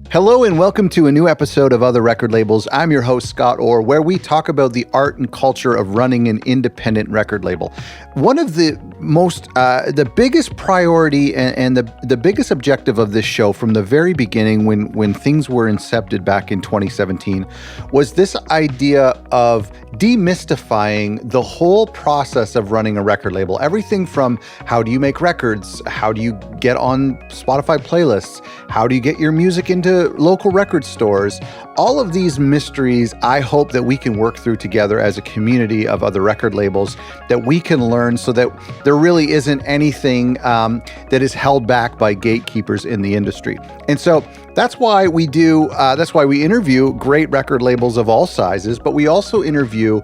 Hello and welcome to a new episode of Other Record Labels. I'm your host, Scott Orr, where we talk about the art and culture of running an independent record label. One of the the biggest priority and the biggest objective of this show from the very beginning when things were incepted back in 2017 was this idea of demystifying the whole process of running a record label. Everything from how do you make records, how do you get on Spotify playlists, how do you get your music into local record stores, all of these mysteries I hope that we can work through together as a community of other record labels, that we can learn so that there really isn't anything that is held back by gatekeepers in the industry. And so that's why we interview great record labels of all sizes, but we also interview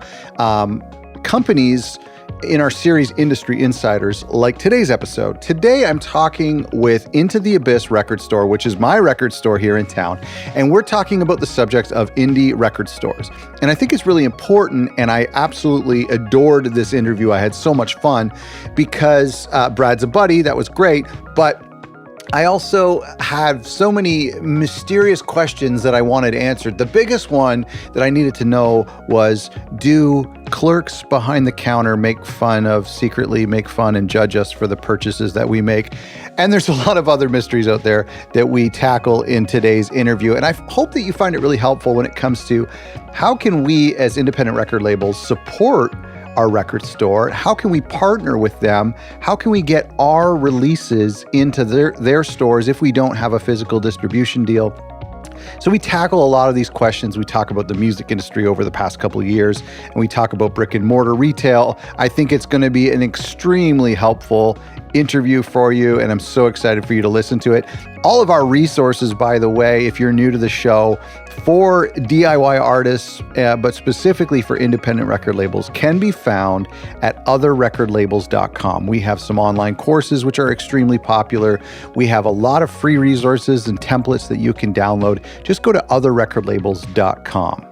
companies in our series Industry Insiders, like today's episode. Today, I'm talking with Into the Abyss Record Store, which is my record store here in town. And we're talking about the subject of indie record stores. And I think it's really important, and I absolutely adored this interview. I had so much fun because Brad's a buddy. That was great. But I also had so many mysterious questions that I wanted answered. The biggest one that I needed to know was, do clerks behind the counter secretly make fun and judge us for the purchases that we make? And there's a lot of other mysteries out there that we tackle in today's interview. And I hope that you find it really helpful when it comes to how can we as independent record labels support our record store? How can we partner with them? How can we get our releases into their stores if we don't have a physical distribution deal? So we tackle a lot of these questions. We talk about the music industry over the past couple of years, and we talk about brick and mortar retail. I think it's going to be an extremely helpful interview for you, and I'm so excited for you to listen to it. All of our resources, by the way, if you're new to the show, for DIY artists, but specifically for independent record labels, can be found at otherrecordlabels.com. We have some online courses which are extremely popular. We have a lot of free resources and templates that you can download. Just go to otherrecordlabels.com.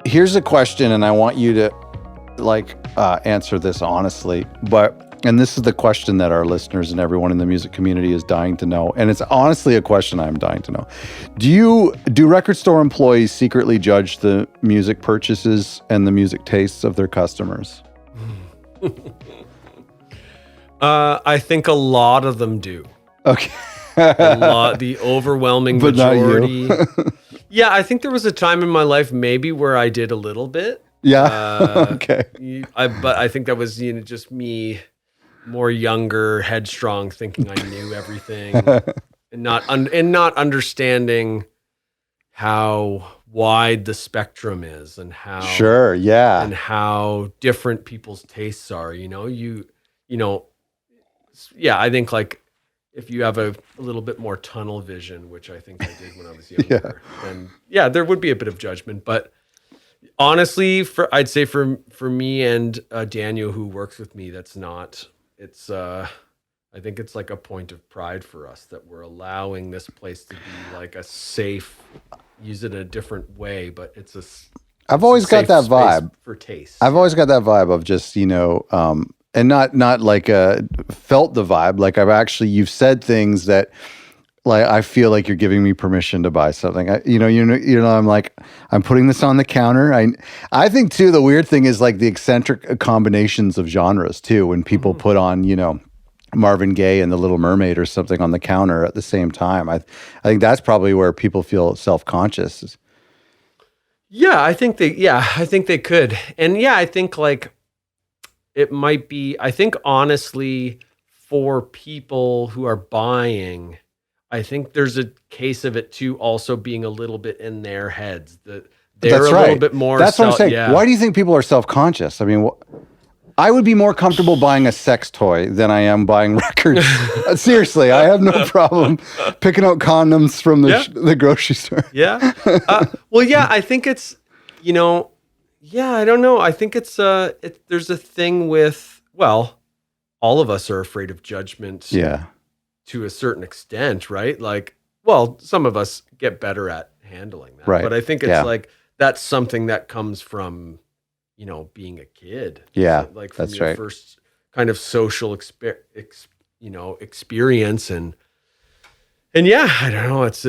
Here's a question, and I want you to answer this honestly, and this is the question that our listeners and everyone in the music community is dying to know. And it's honestly a question I'm dying to know. Do record store employees secretly judge the music purchases and the music tastes of their customers? I think a lot of them do. Okay. The overwhelming majority. But not you. Yeah, I think there was a time in my life maybe where I did a little bit. Yeah. Okay. But I think that was just me, more younger, headstrong, thinking I knew everything, and not understanding how wide the spectrum is and how and how different people's tastes are. I think if you have a little bit more tunnel vision, which I think I did when I was younger, then there would be a bit of judgment. But honestly, I'd say for me and Daniel, who works with me, that's not. It's I think it's like a point of pride for us that we're allowing this place to be like a safe, use it in a different way, but I've always got that vibe for taste. I've always got that vibe of just, and not felt the vibe. Like you've said things that I feel like you're giving me permission to buy something. I'm putting this on the counter. I think too, the weird thing is the eccentric combinations of genres too, when people put on, Marvin Gaye and The Little Mermaid or something on the counter at the same time. I think that's probably where people feel self-conscious. Yeah, I think they could. And I think it might be, I think honestly for people who are buying, I think there's a case of it too also being a little bit in their heads that they're a little bit more. That's what I'm saying. Yeah. Why do you think people are self-conscious? I mean, I would be more comfortable buying a sex toy than I am buying records. Seriously, I have no problem picking out condoms from the grocery store. Yeah. I think it's, I don't know. I think it's, there's a thing with, all of us are afraid of judgment. Yeah. To a certain extent, right? Some of us get better at handling that. Right. But I think it's that's something that comes from, being a kid. Yeah, so, from that's your right. first kind of social experience. And And yeah, I don't know. It's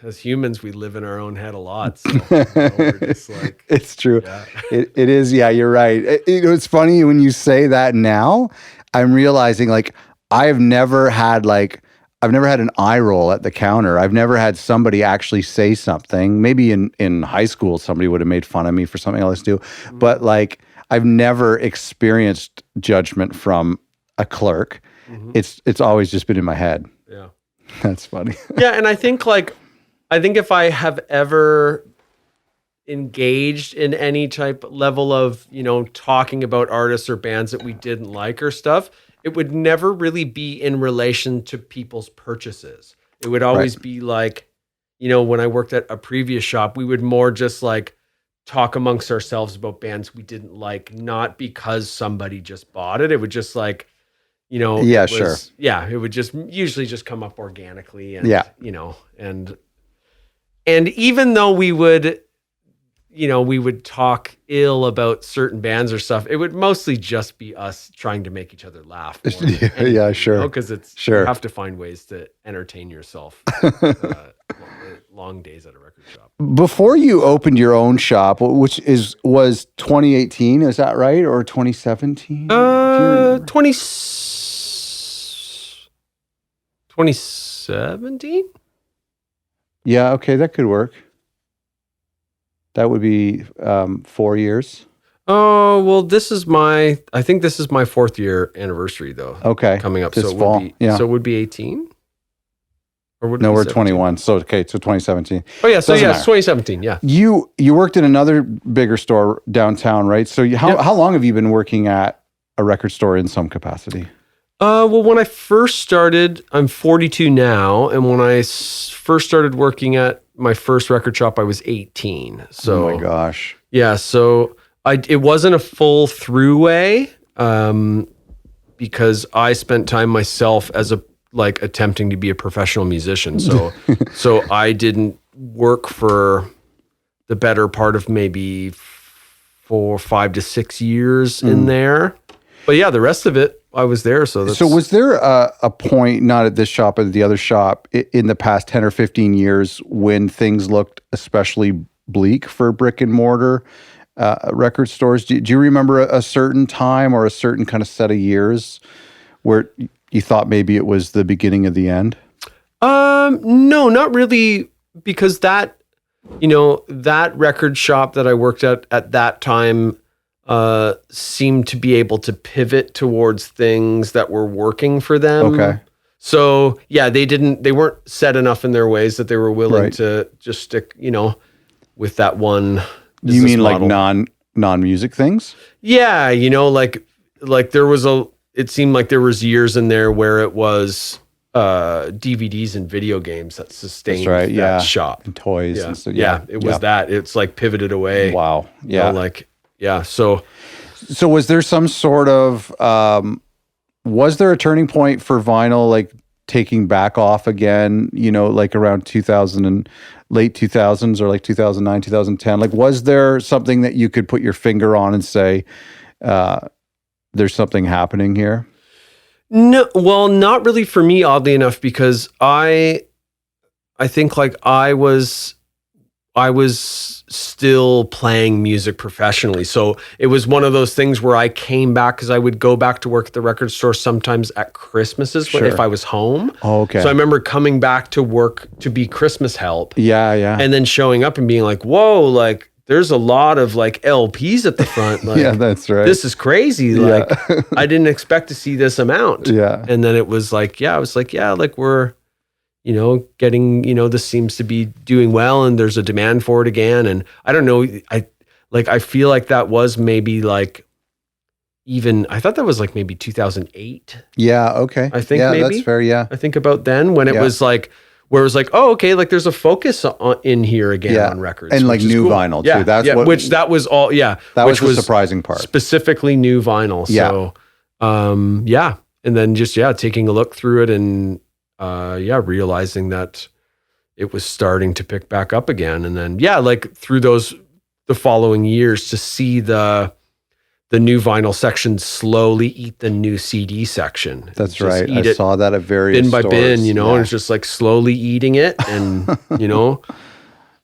as humans, we live in our own head a lot. So we're just like, it's true. yeah. It is. Yeah, you're right. It's funny when you say that now, I'm realizing like I've never had an eye roll at the counter. I've never had somebody actually say something. Maybe in high school, somebody would have made fun of me for something I was doing. But like, I've never experienced judgment from a clerk. It's always just been in my head. Yeah. That's funny. Yeah. And I think if I have ever engaged in any type level of, talking about artists or bands that we didn't like or stuff, it would never really be in relation to people's purchases. It would always be like, when I worked at a previous shop, we would more just like talk amongst ourselves about bands we didn't like, not because somebody just bought it. It would just like, sure. Yeah, it would just usually just come up organically. And, and even though we would talk ill about certain bands or stuff, it would mostly just be us trying to make each other laugh. Yeah, sure. Because you have to find ways to entertain yourself. Long days at a record shop. Before you opened your own shop, which was 2018, is that right? Or 2017? 2017? Yeah, okay, that could work. That would be 4 years. Oh, well, I think this is my 4th year anniversary though. Okay. Coming up. This so fall. So it would be 18? Or would it No, be we're 17? 21. So 2017. Oh yeah, so yeah, it's 2017, yeah. You worked in another bigger store downtown, right? So how long have you been working at a record store in some capacity? Well, when I first started, I'm 42 now, and when I first started working at my first record shop, I was 18. So, oh my gosh. Yeah, so it wasn't a full throughway, because I spent time myself as attempting to be a professional musician. So, so I didn't work for the better part of maybe 5 to 6 years in there. But yeah, the rest of it, I was there. So was there a point, not at this shop, but at the other shop, in the past 10 or 15 years when things looked especially bleak for brick and mortar record stores? Do you remember a certain time or a certain kind of set of years where you thought maybe it was the beginning of the end? No, not really, because that record shop that I worked at that time seemed to be able to pivot towards things that were working for them. Okay. So yeah, they weren't set enough in their ways that they were willing to just stick, with that one. You mean model. like non-music things? Yeah. Like it seemed like there was years in there where it was DVDs and video games that sustained that shop. And toys. And so, it was that. It's like pivoted away. Wow. Yeah. Yeah. So was there some sort of, was there a turning point for vinyl, like taking back off again, like around 2000 and late 2000s or like 2009, 2010? Like, was there something that you could put your finger on and say, there's something happening here? No, well, not really for me, oddly enough, because I think like I was still playing music professionally. So it was one of those things where I came back, because I would go back to work at the record store sometimes at Christmases if I was home. Oh, okay. So I remember coming back to work to be Christmas help. Yeah, yeah. And then showing up and being like, whoa, like there's a lot of like LPs at the front. Like, yeah, that's right. This is crazy. Like I didn't expect to see this amount. Yeah. And then it was like, I was like, like we're, getting, this seems to be doing well and there's a demand for it again. And I don't know, I feel like that was maybe like I thought that was like maybe 2008. Yeah. Okay. I think maybe. That's fair. Yeah. I think about then when it was like, where it was like, oh, okay, like there's a focus in here again on records. And like new vinyl too. That was all, That was the surprising part. Specifically new vinyl. Yeah. So, and then just, taking a look through it and, realizing that it was starting to pick back up again. And then, like through the following years to see the the new vinyl section slowly eat the new CD section. That's Just right. eat I it saw that at various bin by stores. bin, you know, Yeah. and it's just like slowly eating it. And, you know,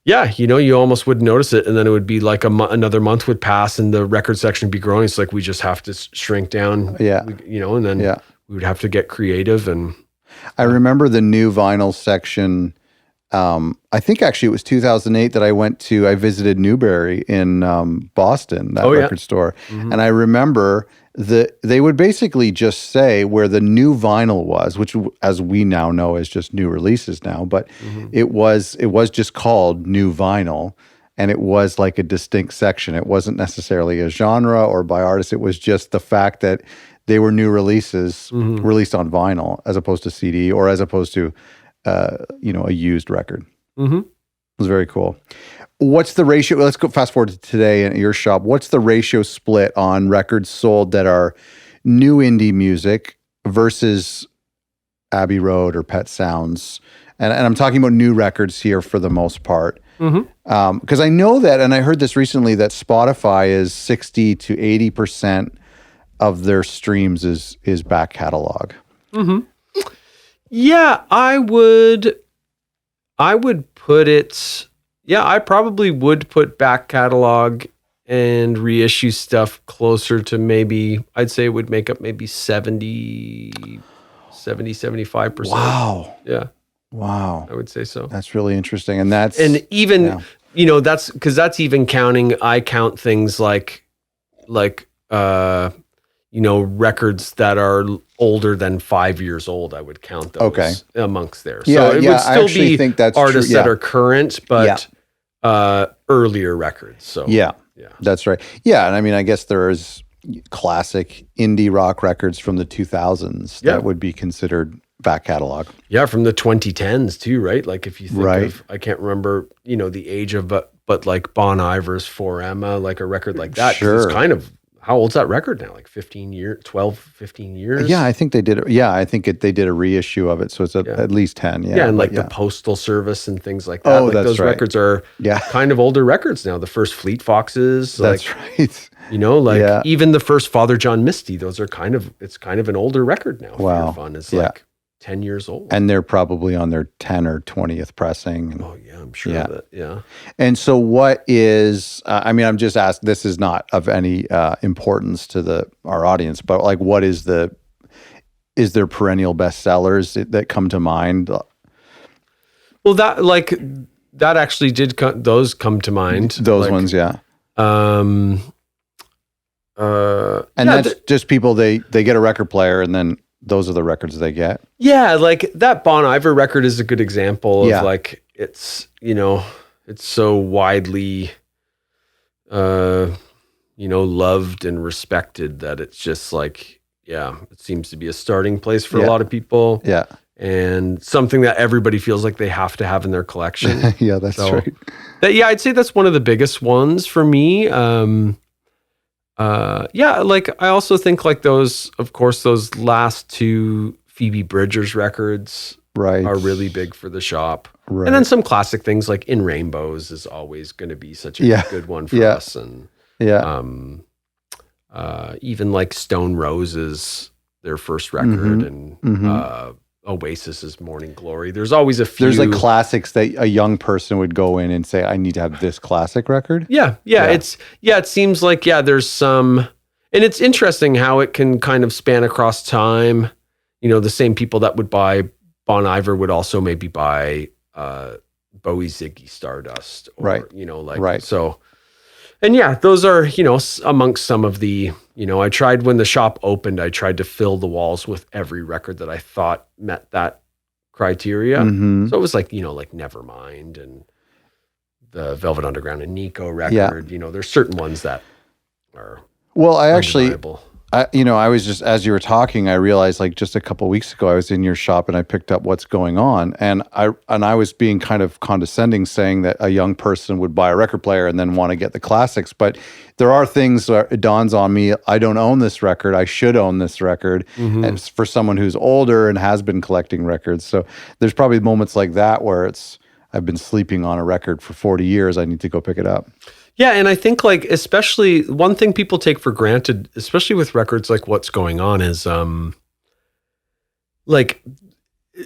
yeah, you know, you almost wouldn't notice it. And then it would be like another month would pass and the record section would be growing. It's like, we just have to shrink down, Yeah. you know, and then we would have to get creative. And I remember the new vinyl section. I think actually it was 2008 that I visited Newberry in Boston, that record store. Mm-hmm. And I remember they would basically just say where the new vinyl was, which as we now know is just new releases now, but it was just called new vinyl. And it was like a distinct section. It wasn't necessarily a genre or by artist. It was just the fact that they were new releases released on vinyl as opposed to CD or as opposed to you know, a used record. It was very cool. What's the ratio? Let's go fast forward to today at your shop. What's the ratio split on records sold that are new indie music versus Abbey Road or Pet Sounds? And I'm talking about new records here for the most part. Because I know that, and I heard this recently, that Spotify is 60 to 80% of their streams is back catalog. Yeah, I would put it, yeah, I probably would put back catalog and reissue stuff closer to maybe, I'd say it would make up maybe 75%. Wow. Yeah. Wow. I would say so. That's really interesting. And even, you know, because that's even counting, I count things like, you know, records that are older than 5 years old, I would count those amongst there. So it would still be think that's artists true. that are current, but earlier records. So yeah, that's right. Yeah, and I mean, I guess there's classic indie rock records from the 2000s that would be considered back catalog. Yeah, from the 2010s too, right? Like if you think of, I can't remember, you know, the age of, but like Bon Iver's For Emma, like a record like that. Sure. It's kind of, how old's that record now? Like 15 years? Yeah, I think they did. They did a reissue of it. So it's at least 10. Yeah. Yeah. And like the Postal Service and things like that. Oh, like that's those right. records are kind of older records now. The first Fleet Foxes. That's right. You know, like even the first Father John Misty, those are it's kind of an older record now. Wow. Fear Fun is like 10 years old. And they're probably on their 10 or 20th pressing. Oh, yeah, I'm sure of that. Yeah. And so what is, I mean, I'm just asking, this is not of any importance to our audience, but like, what is there perennial bestsellers that come to mind? Well, that actually those come to mind. Those ones, yeah. And that's just people, they get a record player and then those are the records they get. Yeah, like that Bon Iver record is a good example of like, it's, you know, it's so widely, you know, loved and respected that it's just like, it seems to be a starting place for a lot of people. Yeah. And something that everybody feels like they have to have in their collection. Yeah, that's right. I'd say that's one of the biggest ones for me. Like I also think like those last two Phoebe Bridgers records are really big for the shop. Right. And then some classic things like In Rainbows is always going to be such a good one for us. And even like Stone Roses, their first record, and Oasis's Morning Glory. There's always a few. There's like classics that a young person would go in and say, I need to have this classic record. Yeah. It seems like, there's some, and it's interesting how it can kind of span across time. You know, the same people that would buy Bon Iver would also maybe buy Bowie's Ziggy Stardust. Or, you know, like, so. And those are, you know, amongst some of the, you know, I tried when the shop opened, I tried to fill the walls with every record that I thought met that criteria. So it was like, you know, like Nevermind and the Velvet Underground and Nico record. You know, there's certain ones that are undeniable. I was just, as you were talking, I realized like just a couple of weeks ago, I was in your shop and I picked up What's Going On. And I was being kind of condescending, saying that a young person would buy a record player and then want to get the classics. But there are things that it dawns on me, I don't own this record. I should own this record. And it's for someone who's older and has been collecting records. So there's probably moments like that where it's, I've been sleeping on a record for 40 years. I need to go pick it up. Yeah, and I think like especially one thing people take for granted, especially with records like What's Going On, is like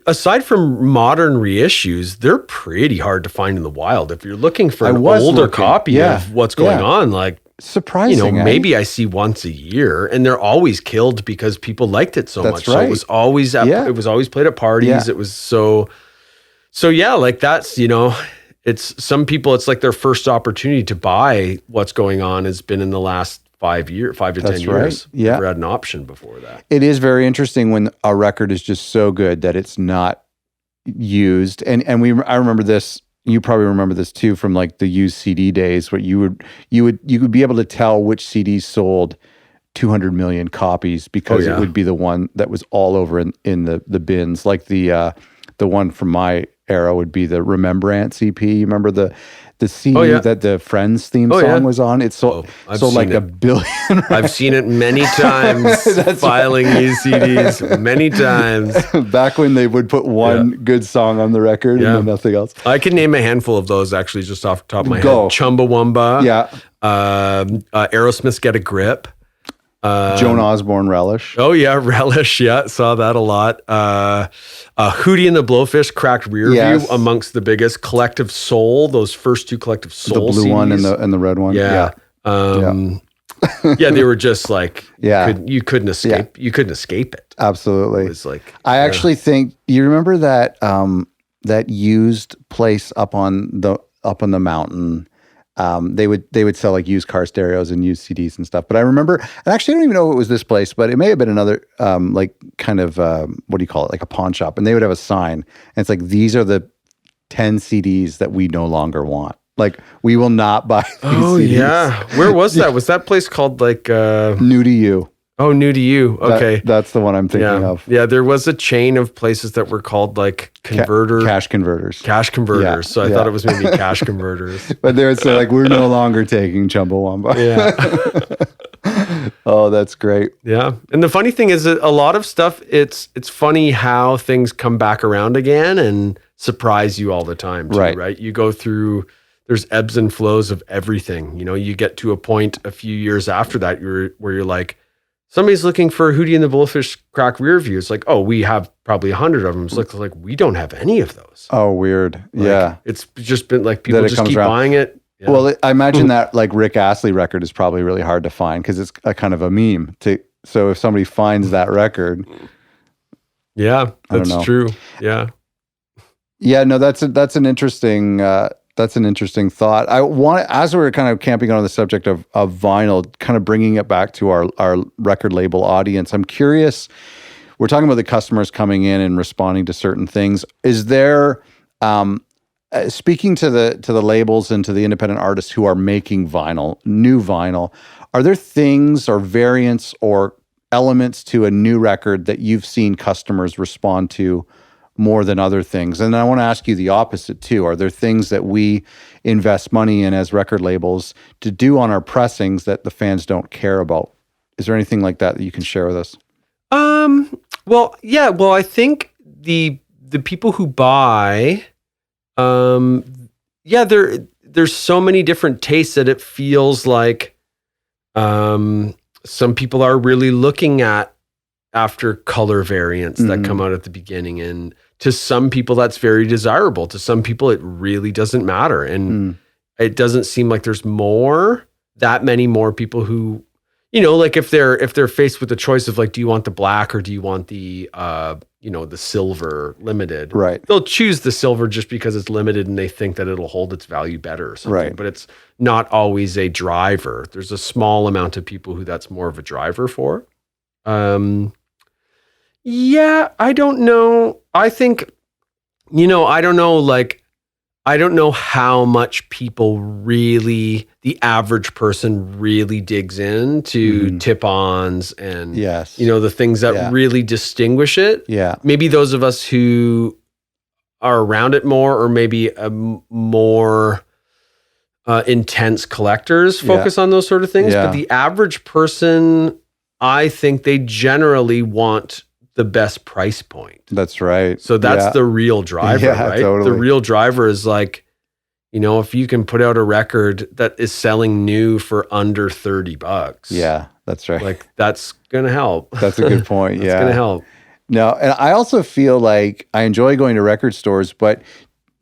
aside from modern reissues, they're pretty hard to find in the wild. If you're looking for an older copy of What's Going On, like surprising, maybe I see once a year, and they're always killed because people liked it so much. Right. So it was always it was always played at parties. Yeah. It was so yeah, like that's, it's some people, it's like their first opportunity to buy What's Going On has been in the last 5 to 10 years. Yeah. Never had an option before that. It is very interesting when a record is just so good that it's not used. And I remember this, you probably remember this too, from like the used CD days, where you would be able to tell which CDs sold 200 million copies because it would be the one that was all over in the bins. Like the one from my era would be the Remembrance EP. You remember the CD that the Friends theme song was on? It's sold like a billion. Right? I've seen it many times. Filing these CDs many times. Back when they would put one good song on the record and then nothing else. I can name a handful of those actually just off the top of my head. Chumbawamba. Yeah. Aerosmith's Get a Grip. Joan Osborne, Relish. Oh yeah, Relish. Yeah, saw that a lot. Hootie and the Blowfish, Cracked Rear View, amongst the biggest. Collective Soul, those first two Collective Soul, the blue CDs. one and the red one. Yeah. They were just like you couldn't escape. You couldn't escape it. Absolutely. It was like I actually think you remember that that used place up on the mountain. They would sell like used car stereos and used CDs and stuff. But I remember, and actually I don't even know if it was this place, but it may have been another like kind of what do you call it, like a pawn shop. And they would have a sign, and it's like, these are the 10 CDs that we no longer want. Like, we will not buy these CDs. Yeah. Where was that? Was that place called like New to You? Oh, New to You. Okay. That's the one I'm thinking of. Yeah, there was a chain of places that were called like cash converters. Cash converters. Yeah. So I thought it was maybe cash converters. But they would say like, we're no longer taking Chumbawamba. Yeah. Oh, that's great. Yeah. And the funny thing is that a lot of stuff, it's funny how things come back around again and surprise you all the time too, right? You go through, there's ebbs and flows of everything. You get to a point a few years after that where you're like, somebody's looking for Hootie and the Blowfish Crack Rear View. It's like, oh, we have probably 100 of them. It's like we don't have any of those. Oh, weird. Yeah. It's just been like people just keep buying it. Yeah. Well, I imagine that like Rick Astley record is probably really hard to find because it's a kind of a meme. So if somebody finds that record. Yeah, that's true. Yeah. Yeah, no, that's an interesting thought. I want, as we're kind of camping on the subject of vinyl, kind of bringing it back to our record label audience. I'm curious, we're talking about the customers coming in and responding to certain things. Is there, speaking to the labels and to the independent artists who are making vinyl, new vinyl, are there things or variants or elements to a new record that you've seen customers respond to more than other things? And I want to ask you the opposite too. Are there things that we invest money in as record labels to do on our pressings that the fans don't care about? Is there anything like that you can share with us? Well, I think the people who buy, there's so many different tastes that it feels like some people are really looking after color variants that come out at the beginning, and to some people that's very desirable. To some people it really doesn't matter, and it doesn't seem like there's that many more people who, like if they're faced with the choice of like, do you want the black or do you want the the silver limited, right? They'll choose the silver just because it's limited and they think that it'll hold its value better or something. Right. But it's not always a driver. There's a small amount of people who that's more of a driver for. Yeah, I don't know. I think, I don't know, like, I don't know how much people really, the average person really digs into tip-ons and, the things that really distinguish it. Yeah. Maybe those of us who are around it more, or maybe more intense collectors focus on those sort of things. Yeah. But the average person, I think they generally want the best price point. That's right. So that's the real driver, right? Totally. The real driver is like, if you can put out a record that is selling new for under $30. Yeah, that's right. Like that's going to help. That's a good point. That's going to help. No, and I also feel like I enjoy going to record stores, but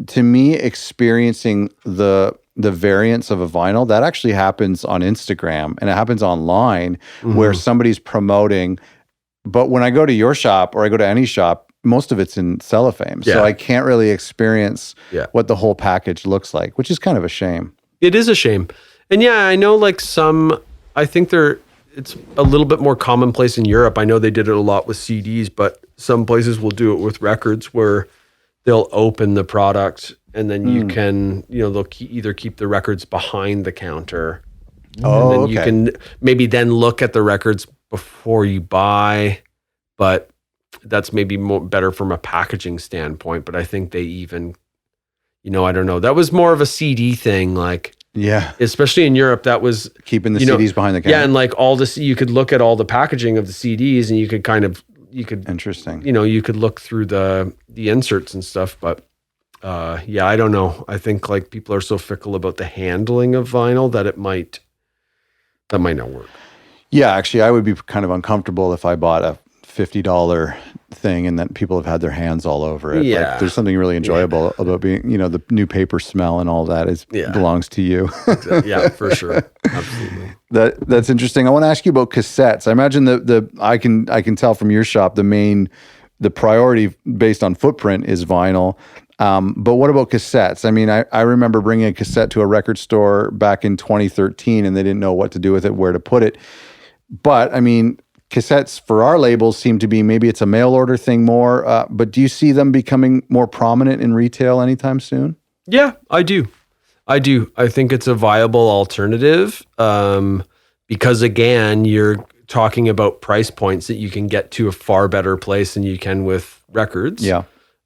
to me, experiencing the variance of a vinyl, that actually happens on Instagram and it happens online where somebody's promoting. But when I go to your shop or I go to any shop, most of it's in cellophane. Yeah. So I can't really experience what the whole package looks like, which is kind of a shame. It is a shame. And yeah, I know like I think it's a little bit more commonplace in Europe. I know they did it a lot with CDs, but some places will do it with records where they'll open the product and then you can, they'll either keep the records behind the counter. Oh, and then you can maybe then look at the records before you buy, but that's maybe better from a packaging standpoint. But I think they even, I don't know. That was more of a CD thing, like, especially in Europe, that was keeping the CDs behind the counter. Yeah, and like all this, you could look at all the packaging of the CDs, and you could interesting. You could look through the inserts and stuff. But I don't know. I think like people are so fickle about the handling of vinyl that might not work. Yeah, actually, I would be kind of uncomfortable if I bought a $50 thing and then people have had their hands all over it. Yeah. Like, there's something really enjoyable about being, the new paper smell and all that belongs to you. Yeah, for sure. Absolutely. That's interesting. I want to ask you about cassettes. I imagine I can tell from your shop the priority based on footprint is vinyl. But what about cassettes? I mean, I remember bringing a cassette to a record store back in 2013 and they didn't know what to do with it, where to put it. But I mean, cassettes for our labels seem to be, maybe it's a mail order thing more, but do you see them becoming more prominent in retail anytime soon? Yeah, I do. I think it's a viable alternative because again, you're talking about price points that you can get to a far better place than you can with records. Yeah.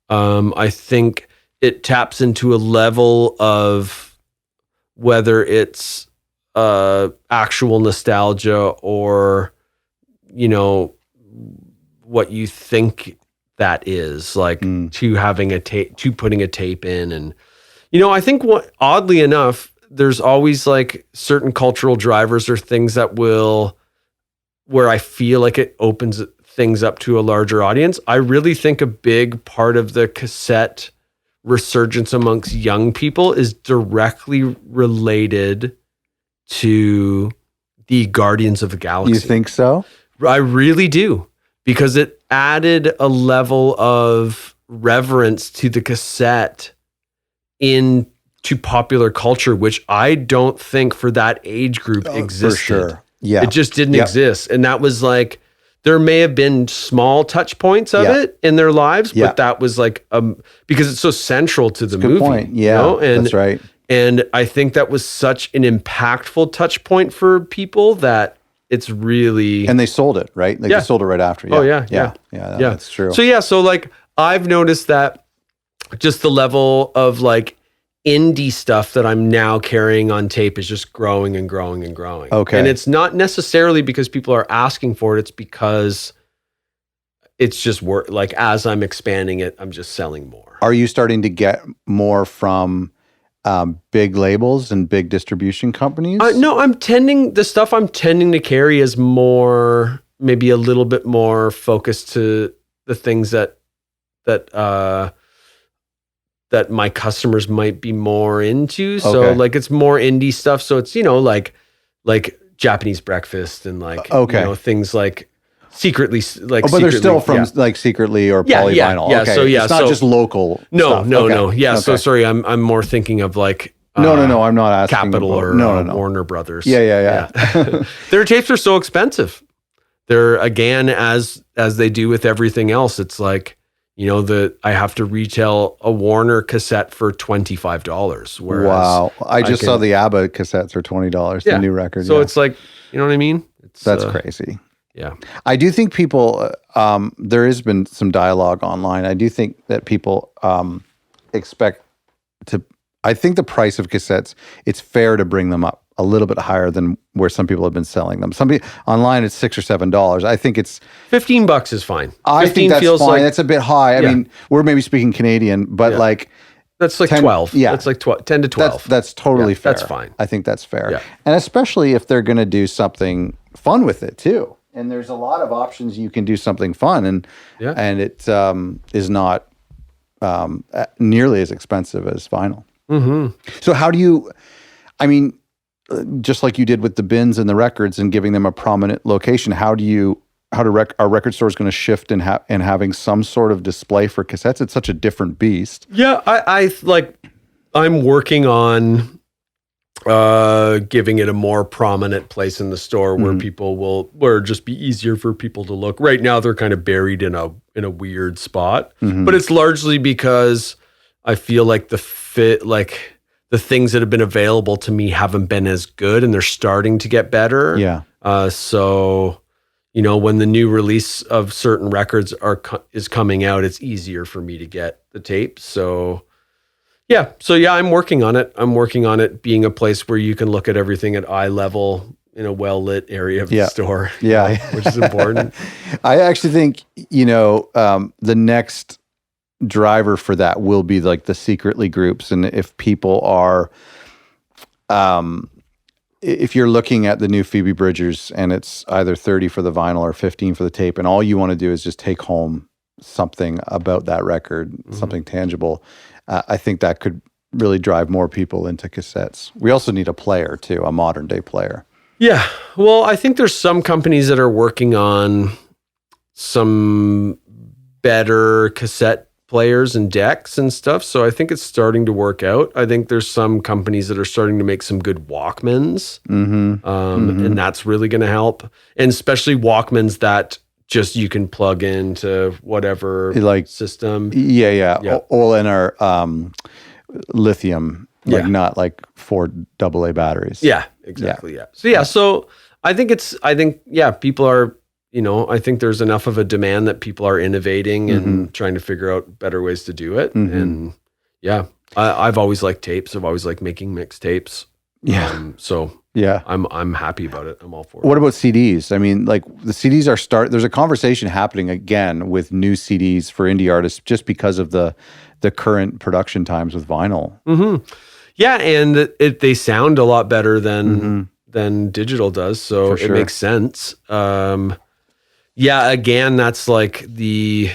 I think it taps into a level of whether it's actual nostalgia or, what you think that is, like to having to putting a tape in. And, I think oddly enough, there's always like certain cultural drivers or things where I feel like it opens things up to a larger audience. I really think a big part of the cassette resurgence amongst young people is directly related to the Guardians of the Galaxy. You think so? I really do, because it added a level of reverence to the cassette into popular culture, which I don't think for that age group existed. For sure. Yeah. It just didn't exist. And that was like, there may have been small touch points of it in their lives, but that was like, because it's so central to the movie. Good point. Yeah, And, that's right. And I think that was such an impactful touch point for people that it's really... And they sold it, right? They sold it right after. Yeah. Oh, yeah. That's true. So like I've noticed that just the level of like indie stuff that I'm now carrying on tape is just growing and growing and growing. Okay. And it's not necessarily because people are asking for it. It's because it's just like as I'm expanding it, I'm just selling more. Are you starting to get more from big labels and big distribution companies? No, the stuff I'm tending to carry is more, maybe a little bit more focused to the things that my customers might be more into. So like it's more indie stuff. So it's, like Japanese breakfast and like, things like secretly, like, but they're still from like Secretly or Polyvinyl. Yeah. Okay. So it's not just local. No. Yeah. Okay. So sorry. I'm more thinking of like, no, I'm not asking. Capital about, or no. Warner Brothers. Yeah. Their tapes are so expensive. They're, again, as they do with everything else, it's like, I have to retail a Warner cassette for $25. Wow. I just saw the ABBA cassettes for $20, the new record. So it's like, you know what I mean? That's crazy. Yeah. I do think people, there has been some dialogue online. I do think that people expect to, I think the price of cassettes, it's fair to bring them up a little bit higher than where some people have been selling them. Online it's $6 or $7. I think it's $15 is fine. I think that's feels fine. like That's a bit high. I mean, we're maybe speaking Canadian, but like that's like 10, 12. Yeah, that's like 10 to 12. That's totally fair. That's fine. I think that's fair. Yeah. And especially if they're going to do something fun with it too. And there's a lot of options you can do something fun, and it is not nearly as expensive as vinyl. Mm-hmm. So how do you? I mean, just like you did with the bins and the records and giving them a prominent location, are record stores going to shift in having some sort of display for cassettes? It's such a different beast. Yeah, I'm working on giving it a more prominent place in the store where where it'd just be easier for people to look. Right now they're kind of buried in a weird spot, but it's largely because I feel like the things that have been available to me haven't been as good, and they're starting to get better. Yeah. So, when the new release of certain records is coming out, it's easier for me to get the tape. So I'm working on it. I'm working on it being a place where you can look at everything at eye level in a well-lit area of the store. Yeah. Which is important. I actually think, the next driver for that will be like the secretly groups. And if people are, if you're looking at the new Phoebe Bridgers and it's either 30 for the vinyl or 15 for the tape, and all you want to do is just take home something about that record, something tangible, I think that could really drive more people into cassettes. We also need a player too, a modern day player. Yeah. Well, I think there's some companies that are working on some better cassette players and decks and stuff. So I think it's starting to work out. I think there's some companies that are starting to make some good Walkmans. And that's really going to help. And especially Walkmans that just you can plug into whatever system. Yeah. All in our lithium, not like 4 AA batteries. Yeah, exactly. Yeah. So I think people are, I think there's enough of a demand that people are innovating and trying to figure out better ways to do it. And I've always liked tapes. I've always liked making mixtapes. I'm happy about it. I'm all for it. What about CDs? I mean, like the CDs there's a conversation happening again with new CDs for indie artists just because of the current production times with vinyl. Yeah, and they sound a lot better than digital does, so it makes sense. Again, that's like the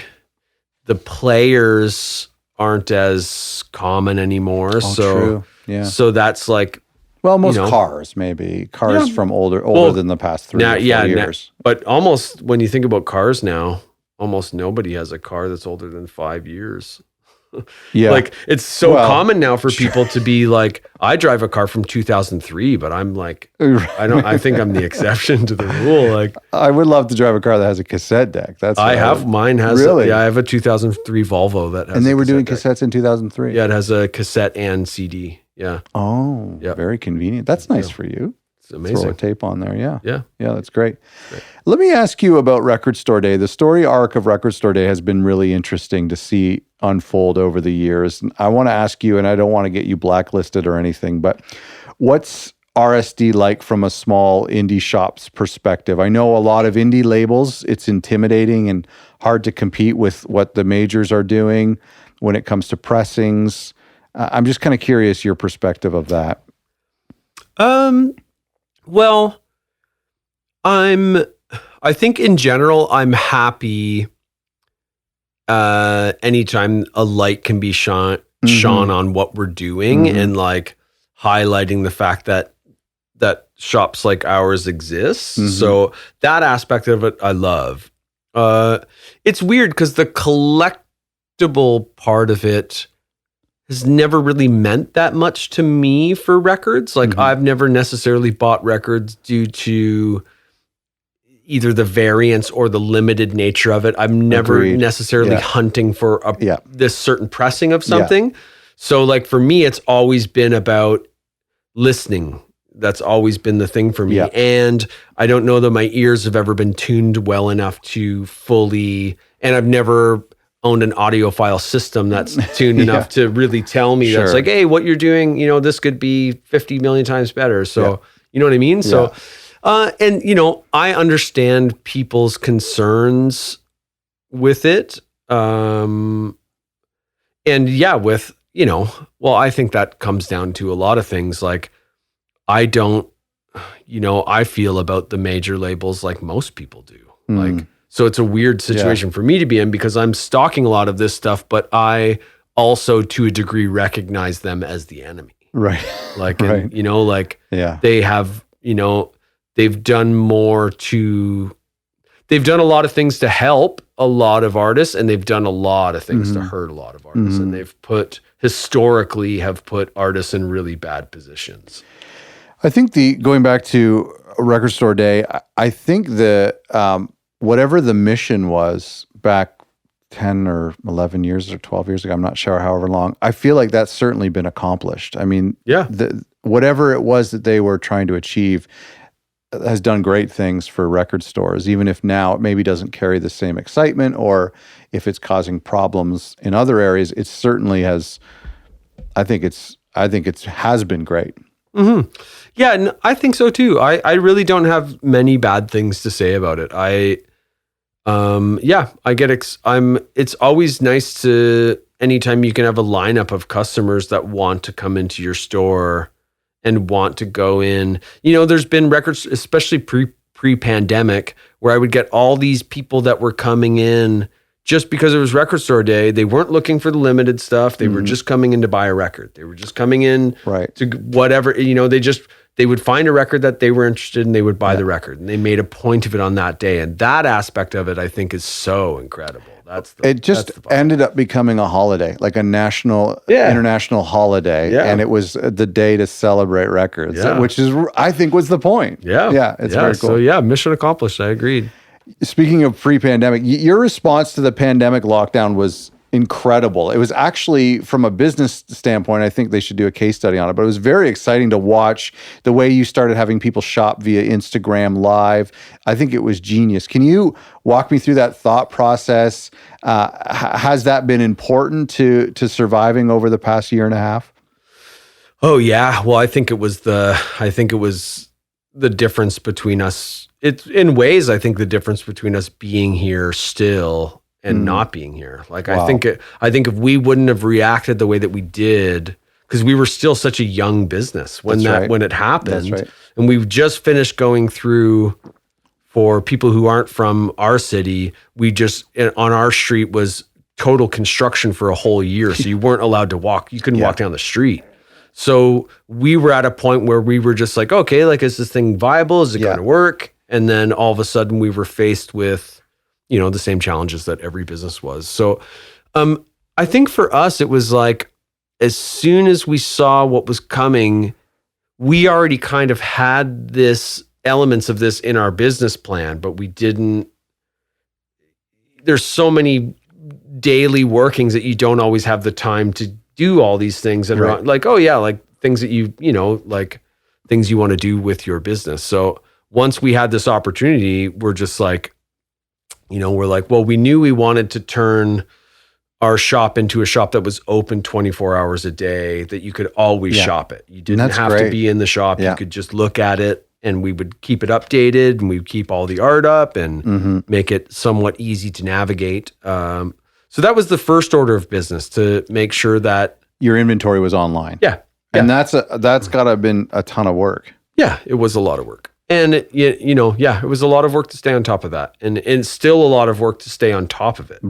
players aren't as common anymore. True. Yeah. So that's like, well, most cars, maybe. Cars from older than the past 3 or 4 years. But almost, when you think about cars now, almost nobody has a car that's older than 5 years. Yeah. Like, it's so common now for people to be like, I drive a car from 2003, but I'm like, I think I'm the exception to the rule. Like, I would love to drive a car that has a cassette deck. Mine has, really? I have a 2003 Volvo that has. And they were doing cassettes in 2003. Yeah, it has a cassette and CD. Yeah. Oh, very convenient. That's nice for you. It's amazing. Throw a tape on there. Yeah. Yeah. That's great. Let me ask you about Record Store Day. The story arc of Record Store Day has been really interesting to see unfold over the years. And I want to ask you, and I don't want to get you blacklisted or anything, but what's RSD like from a small indie shop's perspective? I know a lot of indie labels, it's intimidating and hard to compete with what the majors are doing when it comes to pressings. I'm just kind of curious your perspective of that. Well, I think in general, I'm happy anytime a light can be shone on what we're doing and like highlighting the fact that shops like ours exist. So that aspect of it, I love. It's weird because the collectible part of it has never really meant that much to me for records. Like I've never necessarily bought records due to either the variance or the limited nature of it. I'm never necessarily hunting for this certain pressing of something. Yeah. So like for me, it's always been about listening. That's always been the thing for me. Yeah. And I don't know that my ears have ever been tuned well enough to fully, and I've never owned an audiophile system that's tuned enough to really tell me that's like, hey, what you're doing, this could be 50 million times better. So You know what I mean? So, and you know, I understand people's concerns with it. And yeah, with, you know, well, I think that comes down to a lot of things. Like, I don't, you know, I feel about the major labels like most people do. Like, so it's a weird situation for me to be in because I'm stocking a lot of this stuff, but I also, to a degree, recognize them as the enemy. Right. Like, Right. and, you know, like they have, you know, they've done a lot of things to help a lot of artists, and they've done a lot of things to hurt a lot of artists. And they've historically have put artists in really bad positions. I think going back to Record Store Day, I think whatever the mission was back 10 or 11 years or 12 years ago, I'm not sure however long, I feel like that's certainly been accomplished. I mean, whatever it was that they were trying to achieve has done great things for record stores, even if now it maybe doesn't carry the same excitement, or if it's causing problems in other areas, it certainly has. I think it has been great. Mm-hmm. Yeah, and I think so too. I really don't have many bad things to say about it. It's always nice to, anytime you can have a lineup of customers that want to come into your store and want to go in. You know, there's been records, especially pre-pandemic, where I would get all these people that were coming in just because it was Record Store Day. They weren't looking for the limited stuff. They were just coming in to buy a record. They were just coming in to whatever, you know, they would find a record that they were interested in, they would buy the record, and they made a point of it on that day. And that aspect of it, I think, is so incredible. It just ended up becoming a holiday, like a national, international holiday. And it was the day to celebrate records, which is, I think, was the point. It's very cool. So mission accomplished. I agreed. Speaking of pre-pandemic, your response to the pandemic lockdown was incredible. It was actually, from a business standpoint, I think they should do a case study on it, but it was very exciting to watch the way you started having people shop via Instagram Live. I think it was genius. Can you walk me through that thought process? Has that been important to surviving over the past year and a half? Oh yeah. Well, I think it was the difference between us. It's, in ways, I think the difference between us being here still and not being here. Like, I think if we wouldn't have reacted the way that we did, because we were still such a young business when it happened, and we've just finished going through, for people who aren't from our city, on our street was total construction for a whole year. So you weren't allowed to walk. You couldn't walk down the street. So we were at a point where we were just like, okay, like, is this thing viable? Is it going to work? And then all of a sudden we were faced with, you know, the same challenges that every business was. So I think for us, it was like, as soon as we saw what was coming, we already kind of had elements of this in our business plan, but we didn't. There's so many daily workings that you don't always have the time to do all these things that are like, oh yeah, like things that you know, like things you want to do with your business. So once we had this opportunity, we're just like, you know, we're like, well, we knew we wanted to turn our shop into a shop that was open 24 hours a day, that you could always shop it. You didn't have to be in the shop. You could just look at it, and we would keep it updated, and we'd keep all the art up and make it somewhat easy to navigate. So that was the first order of business, to make sure that your inventory was online. And that's got to have been a ton of work. Yeah, it was a lot of work. And it was a lot of work to stay on top of that, and still a lot of work to stay on top of it,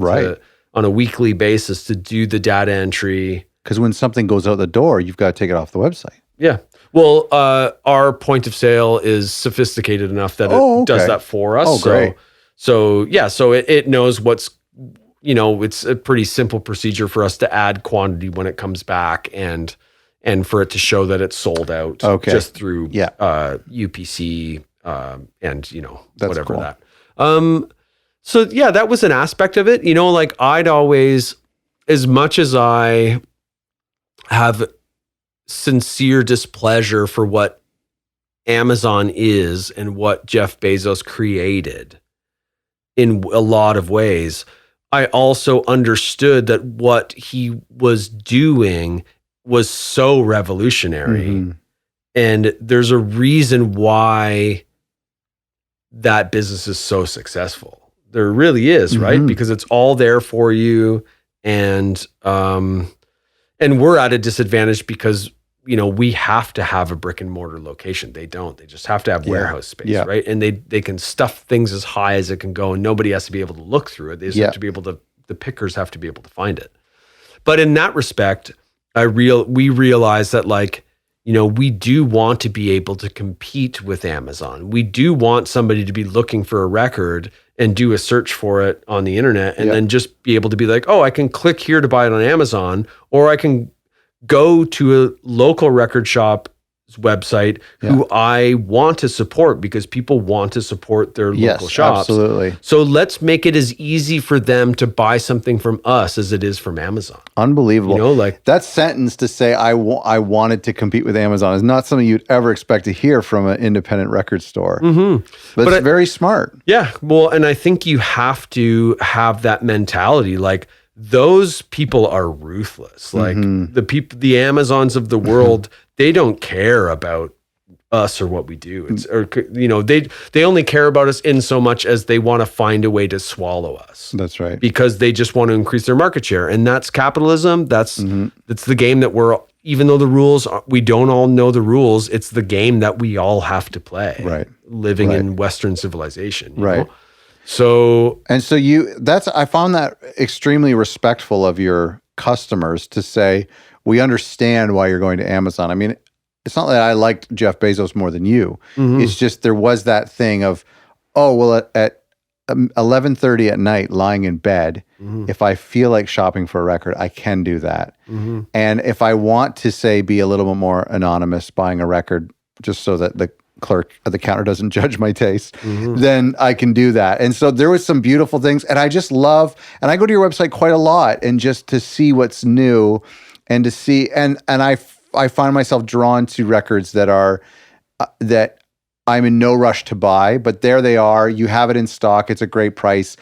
on a weekly basis, to do the data entry. Because when something goes out the door, you've got to take it off the website. Yeah. Well, our point of sale is sophisticated enough that it does that for us. Oh, great. So it knows what's, you know, it's a pretty simple procedure for us to add quantity when it comes back, and for it to show that it's sold out just through UPC and, you know, that's whatever that. So yeah, that was an aspect of it. You know, like, I'd always, as much as I have sincere displeasure for what Amazon is and what Jeff Bezos created in a lot of ways, I also understood that what he was doing was so revolutionary And there's a reason why that business is so successful. There really is, right? Because it's all there for you. And we're at a disadvantage because, we have to have a brick and mortar location. They don't. They just have to have warehouse space, right? And they can stuff things as high as it can go, and nobody has to be able to look through it. They just have to be able to, the pickers have to be able to find it. But in that respect, we realize that we do want to be able to compete with Amazon. We do want somebody to be looking for a record and do a search for it on the internet and then just be able to be like, oh, I can click here to buy it on Amazon, or I can go to a local record shop's website who I want to support because people want to support their local shops. Absolutely. So let's make it as easy for them to buy something from us as it is from Amazon. Unbelievable. That sentence to say, I wanted to compete with Amazon is not something you'd ever expect to hear from an independent record store. But it's very smart. Yeah. Well, and I think you have to have that mentality. Those people are ruthless. The Amazons of the world, they don't care about us or what we do. They only care about us in so much as they want to find a way to swallow us. That's right. Because they just want to increase their market share. And that's capitalism. That's the game that even though we don't all know the rules, it's the game that we all have to play. Right. Living in Western civilization. You right. know? So I found that extremely respectful of your customers to say, we understand why you're going to Amazon. I mean, it's not that I liked Jeff Bezos more than you. It's just there was that thing of, at 11:30 at night, lying in bed, if I feel like shopping for a record, I can do that. And if I want to say be a little bit more anonymous buying a record, just so that the clerk at the counter doesn't judge my taste, then I can do that. And so there was some beautiful things, and I just love, and I go to your website quite a lot, and just to see what's new, and to see, and I find myself drawn to records that are that I'm in no rush to buy, but there they are. You have it in stock. It's a great price.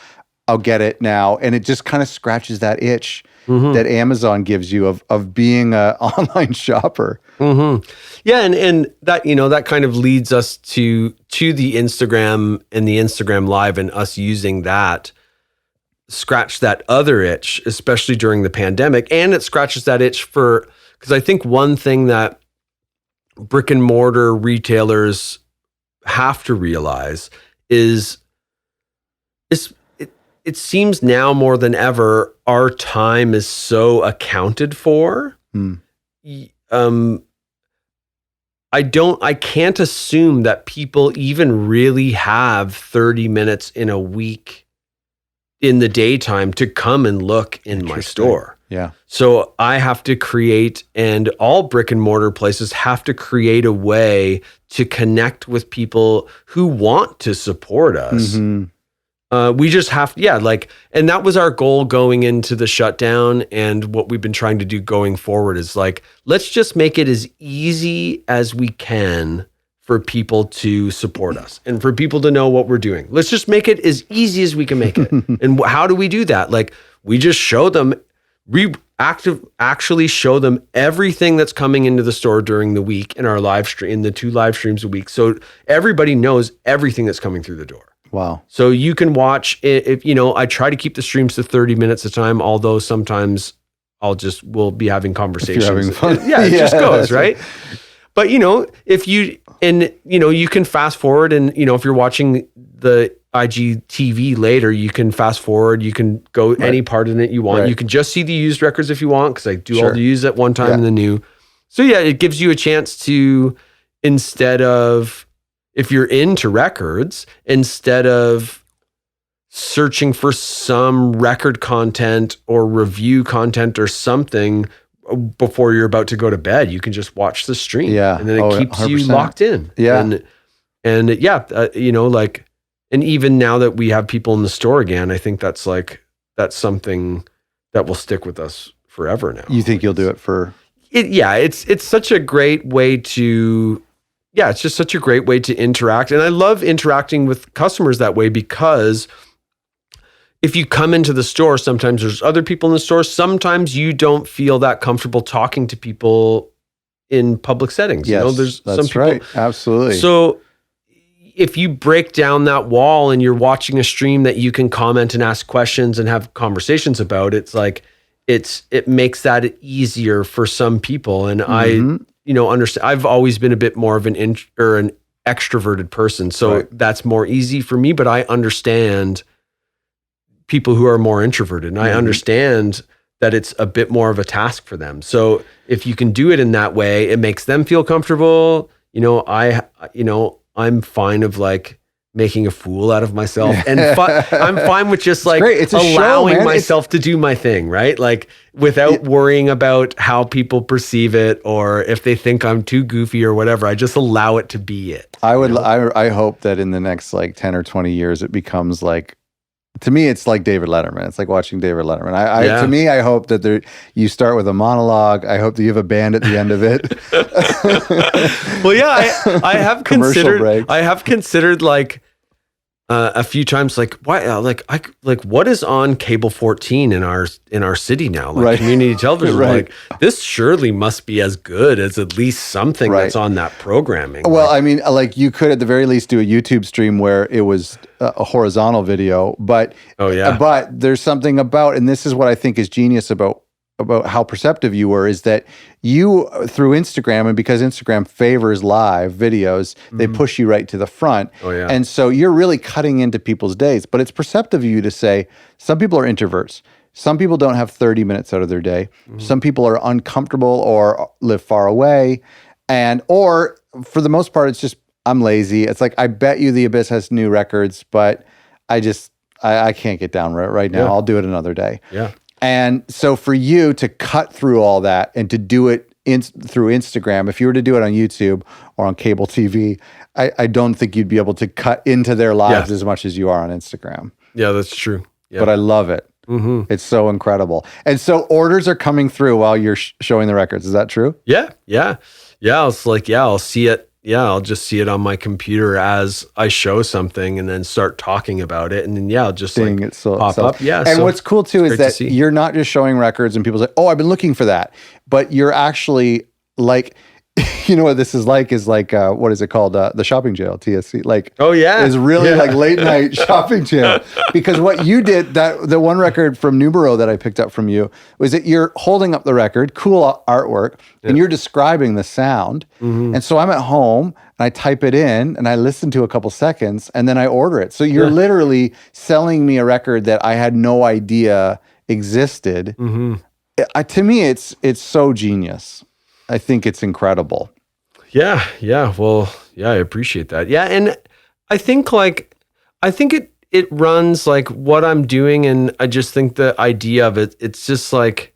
I'll get it now, and it just kind of scratches that itch that Amazon gives you of being an online shopper. Yeah, and that that kind of leads us to the Instagram and the Instagram Live, and us using that scratch that other itch, especially during the pandemic, and it scratches that itch because I think one thing that brick and mortar retailers have to realize is it seems now more than ever our time is so accounted for. I can't assume that people even really have 30 minutes in a week in the daytime to come and look in my store. Yeah. So I have to create, and all brick and mortar places have to create a way to connect with people who want to support us. We just have to, and that was our goal going into the shutdown, and what we've been trying to do going forward is let's just make it as easy as we can for people to support us and for people to know what we're doing. Let's just make it as easy as we can make it. And how do we do that? We just show them, actually show them everything that's coming into the store during the week in our live stream, in the 2 live streams a week. So everybody knows everything that's coming through the door. Wow. So you can watch if I try to keep the streams to 30 minutes at a time, although sometimes we'll be having conversations. If you're having fun. Yeah, it just goes, right? But if you can fast forward, and if you're watching the IGTV later, you can fast forward, you can go any part in it you want. You can just see the used records if you want, because I do all the used at one time and the new. So yeah, it gives you a chance to, instead of, if you're into records, instead of searching for some record content or review content or something before you're about to go to bed, you can just watch the stream. Yeah. And then it keeps 100%. You locked in. Yeah. And even now that we have people in the store again, I think that's something that will stick with us forever now. You think you'll do it for? It's such a great way to. Yeah, it's just such a great way to interact. And I love interacting with customers that way, because if you come into the store, sometimes there's other people in the store. Sometimes you don't feel that comfortable talking to people in public settings. Yes, there's that's some people. right. Absolutely. So if you break down that wall and you're watching a stream that you can comment and ask questions and have conversations about, it's like it makes that easier for some people. And I understand. I've always been a bit more of an extroverted person, so that's more easy for me. But I understand people who are more introverted, and I understand that it's a bit more of a task for them. So if you can do it in that way, it makes them feel comfortable. I'm fine of like making a fool out of myself, and I'm fine with just like allowing myself to do my thing, right? Like without worrying about how people perceive it or if they think I'm too goofy or whatever. I just allow it to be it. I hope that in the next like 10 or 20 years, it becomes like, to me, it's like David Letterman. It's like watching David Letterman. To me, I hope that you start with a monologue. I hope that you have a band at the end of it. Well, yeah, I have considered like a few times, like why, what is on cable 14 in our city now, like community television. Like this surely must be as good as at least something that's on that programming. Well, I mean, like you could at the very least do a YouTube stream where it was a horizontal video, but but there's something about, and this is what I think is genius about how perceptive you were, is that you, through Instagram, and because Instagram favors live videos, they push you right to the front. And so you're really cutting into people's days. But it's perceptive of you to say, some people are introverts. Some people don't have 30 minutes out of their day. Some people are uncomfortable or live far away. Or for the most part, it's just, I'm lazy. It's like, I bet you the Abyss has new records, but I can't get down right now. I'll do it another day. Yeah. And so for you to cut through all that and to do it through Instagram, if you were to do it on YouTube or on cable TV, I don't think you'd be able to cut into their lives as much as you are on Instagram. Yeah, that's true. Yeah. But I love it. It's so incredible. And so orders are coming through while you're showing the records. Is that true? Yeah. It's like, I'll see it. Yeah, I'll just see it on my computer as I show something and then start talking about it. And then, I'll just seeing it pop up. Yeah. And what's cool too is that you're not just showing records and people say, oh, I've been looking for that. But you're actually like, you know what this is like what is it called? The shopping jail, TSC. Like, is really like late night shopping jail. Because what you did, the one record from Numero that I picked up from you, was that you're holding up the record, cool artwork, and you're describing the sound. And so I'm at home and I type it in and I listen to a couple seconds and then I order it. So you're literally selling me a record that I had no idea existed. To me, it's so genius. I think it's incredible. Yeah. Well, I appreciate that. Yeah. And I think it runs like what I'm doing. And I just think the idea of it's just like,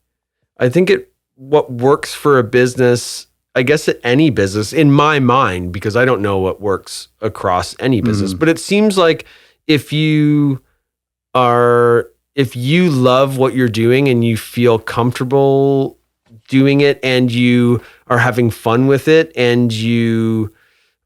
I think what works for a business, I guess at any business in my mind, because I don't know what works across any business, but it seems like if you love what you're doing and you feel comfortable doing it and you are having fun with it and you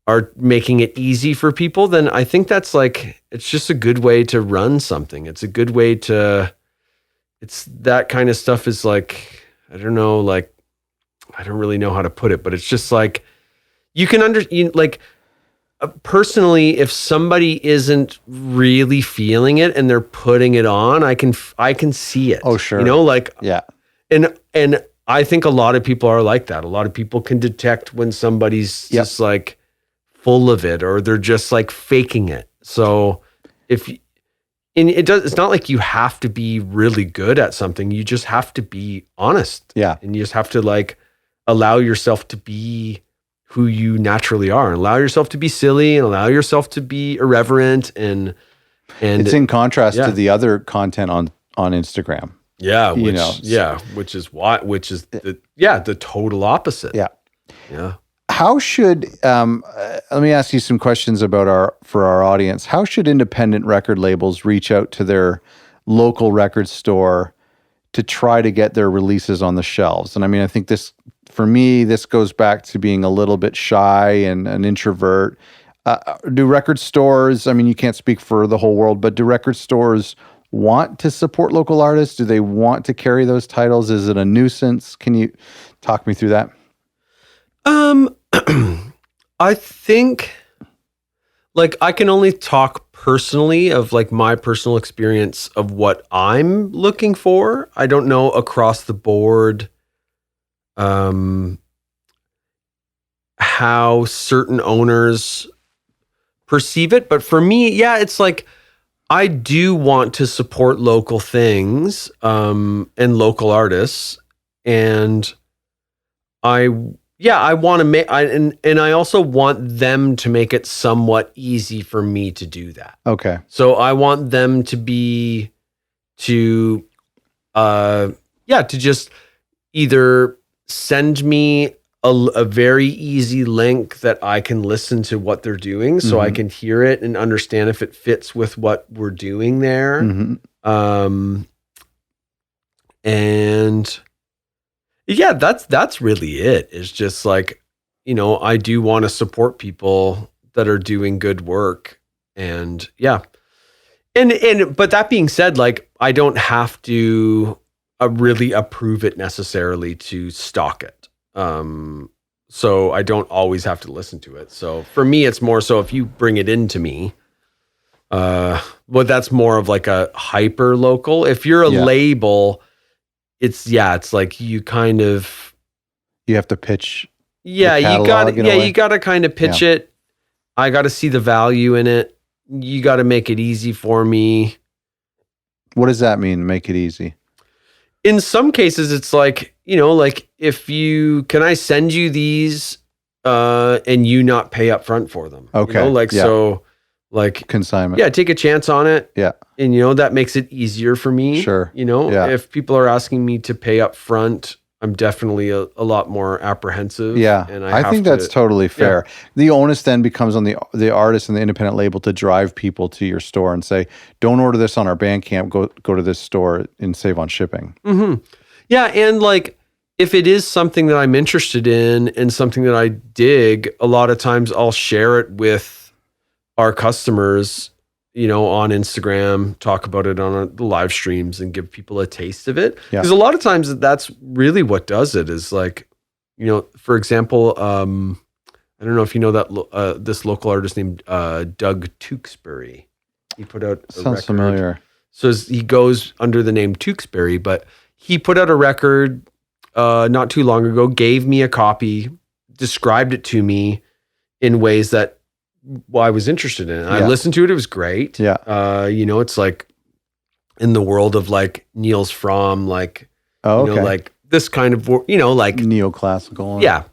are making it easy for people, then I think that's like, it's just a good way to run something. It's a good way it's that kind of stuff is like, I don't know, like, I don't really know how to put it, but it's just like, you can personally, if somebody isn't really feeling it and they're putting it on, I can see it. Oh, sure. And I think a lot of people are like that. A lot of people can detect when somebody's just like full of it or they're just like faking it. So it's not like you have to be really good at something. You just have to be honest. Yeah. And you just have to like allow yourself to be who you naturally are and allow yourself to be silly and allow yourself to be irreverent and it's in contrast to the other content on Instagram. Yeah, which is the total opposite. Yeah. How should let me ask you some questions for our audience. How should independent record labels reach out to their local record store to try to get their releases on the shelves? And I mean, I think this goes back to being a little bit shy and an introvert. Do record stores, I mean, you can't speak for the whole world, but do record stores want to support local artists? Do they want to carry those titles? Is it a nuisance? Can you talk me through that? Um, I think like I can only talk personally of like my personal experience of what I'm looking for. I don't know across the board how certain owners perceive it, but for me, yeah, it's like I do want to support local things and local artists, and I want to make and I also want them to make it somewhat easy for me to do that. Okay. So I want them to be to to just either send me a very easy link that I can listen to what they're doing so I can hear it and understand if it fits with what we're doing there. And yeah, that's really it. It's just like, I do want to support people that are doing good work. And yeah. And but that being said, like I don't have to really approve it necessarily to stock it. So I don't always have to listen to it. So for me, it's more so if you bring it into me, well, that's more of like a hyper local. If you're a label, it's like you kind of you have to pitch. You got to kind of pitch it. I got to see the value in it. You got to make it easy for me. What does that mean? Make it easy. In some cases, it's like, like can I send you these and you not pay up front for them? Okay. So like consignment. Yeah. Take a chance on it. Yeah. And, that makes it easier for me. Sure. If people are asking me to pay up front, I'm definitely a lot more apprehensive. Yeah. And I think that's totally fair. Yeah. The onus then becomes on the artist and the independent label to drive people to your store and say, don't order this on our Bandcamp, go to this store and save on shipping. Mm-hmm. Yeah. And like, if it is something that I'm interested in and something that I dig, a lot of times I'll share it with our customers, on Instagram, talk about it on the live streams and give people a taste of it. Because a lot of times that's really what does it is like, for example, I don't know if you know that this local artist named Doug Tewksbury. He put out a record. Sounds familiar. So he goes under the name Tewksbury, but he put out a record not too long ago, gave me a copy, described it to me in ways that I was interested in. I listened to it. It was great. Yeah. It's like in the world of like Niels Fromm, like, like this kind of, like neoclassical. Yeah.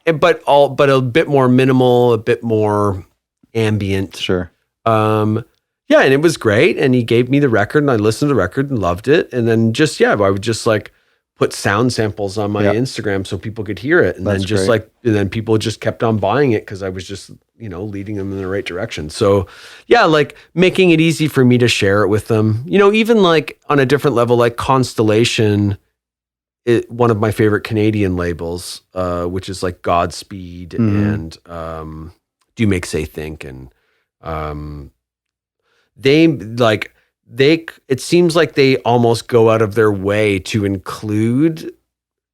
But a bit more minimal, a bit more ambient. Sure. And it was great. And he gave me the record and I listened to the record and loved it. And then I would just like put sound samples on my Instagram so people could hear it. And That's then just great. and then people just kept on buying it because I was just, leading them in the right direction. So yeah, like making it easy for me to share it with them, even like on a different level, like Constellation, one of my favorite Canadian labels, which is like Godspeed and Do Make Say Think. And it seems like they almost go out of their way to include